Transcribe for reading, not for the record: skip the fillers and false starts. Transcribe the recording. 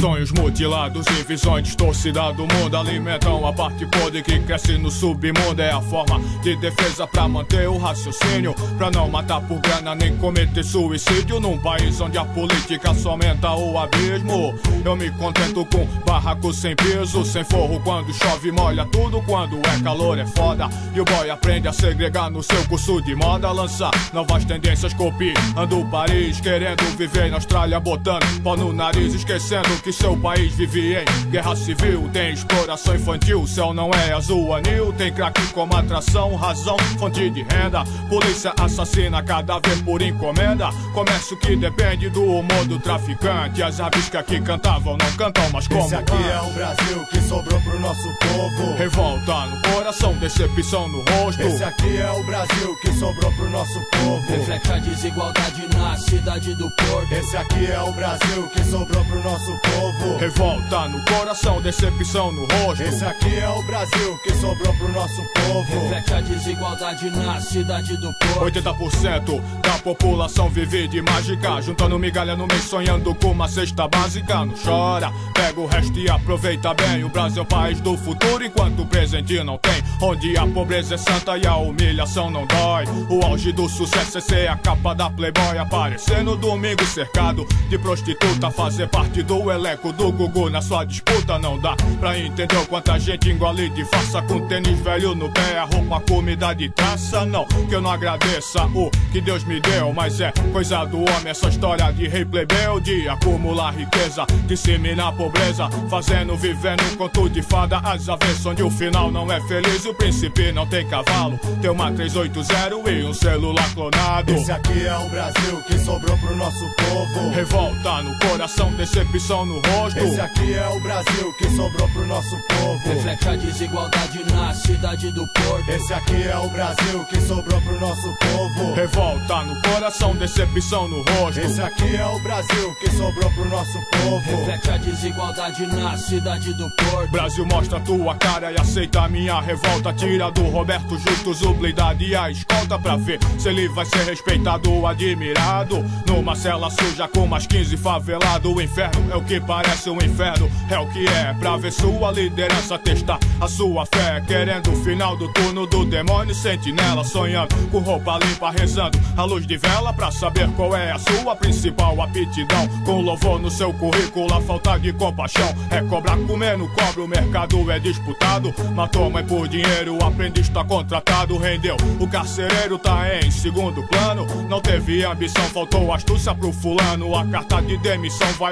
sonhos mutilados e visões distorcidas do mundo alimentam a parte podre que cresce no submundo. É a forma de defesa pra manter o raciocínio, pra não matar por grana nem cometer suicídio. Num país onde a política só aumenta o abismo, eu me contento com barraco sem piso, sem forro quando chove molha tudo, quando é calor é foda. E o boy aprende a segregar no seu curso de moda, lançar novas tendências copiando Paris, querendo viver na Austrália, botando pau no nariz, esquecendo que seu país vive em guerra civil. Tem exploração infantil, o céu não é azul anil, tem crack como atração, razão, fonte de renda, polícia assassina cadáver por encomenda, comércio que depende do humor do traficante. As aves que aqui cantavam não cantam mais como esse aqui é o Brasil que sobrou pro nosso povo. Revolta no coração, decepção no rosto. Esse aqui é o Brasil que sobrou pro nosso povo. Reflete a desigualdade na cidade do Porto. Esse aqui é o Brasil que sobrou pro nosso povo. Revolta no coração, decepção no rosto. Esse aqui é o Brasil que sobrou pro nosso povo. Reflete a desigualdade na cidade do Porto. 80% da população vive de mágica, juntando migalha no mês, sonhando com uma cesta básica. Não chora, pega o resto e aproveita bem. O Brasil é o país do futuro, enquanto o presente não tem, onde a pobreza é santa e a humilhação não dói. O auge do sucesso é ser a capa da Playboy, aparecer no domingo cercado de prostituta, fazer parte do elenco do Gugu na sua disputa. Não dá pra entender o quanta gente engole de farsa, com tênis velho no pé, a roupa, comida de traça. Não que eu não agradeça o que Deus me deu, mas é coisa do homem essa história de rei plebeu, de acumular riqueza, disseminar a pobreza, fazendo, vivendo um conto de fada às avessas, onde o final não é feliz e o príncipe não tem cavalo, tem uma 380 e um celular clonado. Esse aqui é o Brasil que sobrou pro nosso povo. Revolta no coração, decepção no rosto. Esse aqui é o Brasil que sobrou pro nosso povo. Reflete a desigualdade na cidade do Porto. Esse aqui é o Brasil que sobrou pro nosso povo. Revolta no coração, decepção no rosto. Esse aqui é o Brasil que sobrou pro nosso povo. Reflete a desigualdade na cidade do Porto. Brasil, mostra tua cara e aceita a minha revolta. Tira do Roberto Justus o blindado e a escolta, pra ver se ele vai ser respeitado ou admirado. Numa cela suja com mais 15 favelado. O inferno é o que parece um inferno, é o que é, pra ver sua liderança testar a sua fé. Querendo o final do turno do demônio, sentinela, sonhando com roupa limpa, rezando a luz de vela, pra saber qual é a sua principal aptidão. Com louvor no seu currículo, a falta de compaixão é cobrar comendo cobra, o mercado é disputado. Matou a mãe por dinheiro, o aprendiz tá contratado. Rendeu, o carcereiro tá em segundo plano. Não teve ambição, faltou astúcia pro fulano. A carta de demissão vai